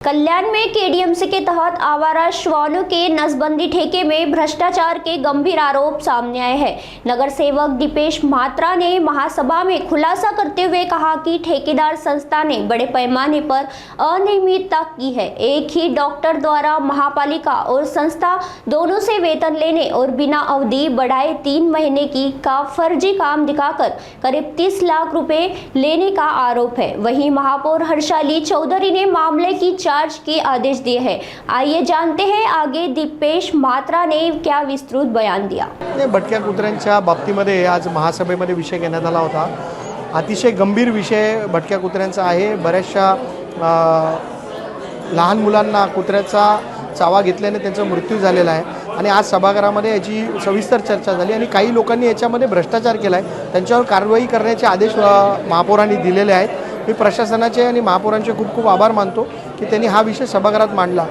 कल्याण में केडीएमसी के तहत आवारा श्वानों के नसबंदी ठेके में भ्रष्टाचार के गंभीर आरोप सामने आए हैं। नगर सेवक दीपेश म्हात्रा ने महासभा में खुलासा करते हुए कहा कि ठेकेदार संस्था ने बड़े पैमाने पर अनियमितता की है। एक ही डॉक्टर द्वारा महापालिका और संस्था दोनों से वेतन लेने और बिना अवधि बढ़ाए 3 महीने का फर्जी काम दिखाकर करीब 30 लाख रुपए लेने का आरोप है। वहीं महापौर हर्षाली चौधरी ने मामले की चार्ज के आदेश दिए हैं। आइए जानते हैं आगे दीपेश म्हात्रा ने क्या विस्तृत बयान दिया। भटक्या कुत्र्यांच्या बाबतीमध्ये आज महासभेमध्ये विषय घेण्यात आला होता। अतिशय गंभीर विषय भटक्या कुत्र्यांचा आहे। बऱ्याचशा लहान मुलांना कुत्र्याचा चावा घेतल्याने त्यांचा मृत्यू झालेला आहे आणि आज सभागृहामध्ये याची सविस्तर चर्चा झाली आणि काही लोकांनी याच्यामध्ये भ्रष्टाचार केला आहे, त्यांच्यावर कारवाई करण्याचे आदेश महापौरांनी दिलेले आहेत। मी प्रशासनाचे आणि महापौरांचे खूप खूप आभार मानतो की त्यांनी हा विषय सभागृहात मांडला।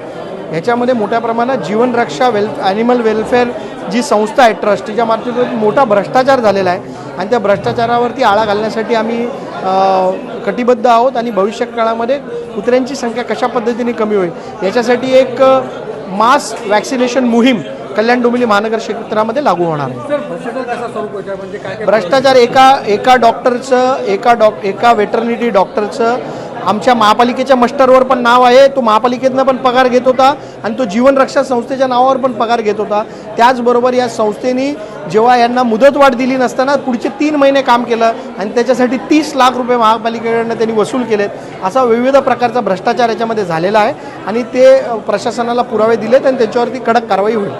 ह्याच्यामध्ये मोठ्या प्रमाणात जीवन रक्षा ॲनिमल वेलफेअर जी संस्था आहे ट्रस्ट, तिच्या मार्फत मोठा भ्रष्टाचार झालेला आहे आणि त्या भ्रष्टाचारावरती आळा घालण्यासाठी आम्ही कटिबद्ध आहोत आणि भविष्य काळामध्ये कुत्र्यांची संख्या कशा पद्धतीने कमी होईल याच्यासाठी एक मास वॅक्सिनेशन मोहीम कल्याण डोंबिवली महानगर क्षेत्रामध्ये लागू होणार आहे। भ्रष्टाचार एका डॉक्टरचं एका वेटरनिटी डॉक्टरचं आमच्या महापालिकेच्या मस्टरवर पण नाव आहे, तो महापालिकेतनं पण पगार घेत होता आणि तो जीवन रक्षा संस्थेच्या नावावर पण पगार घेत होता। त्याचबरोबर या संस्थेने जेव्हा यांना मुदतवाढ दिली नसताना पुढचे 3 महिने काम केलं आणि त्याच्यासाठी 30 लाख रुपये महापालिकेकडून त्यांनी वसूल केलेत। असा विविध प्रकारचा भ्रष्टाचार याच्यामध्ये झालेला आहे आणि ते प्रशासनाला पुरावे दिलेत आणि त्याच्यावरती कडक कारवाई होईल।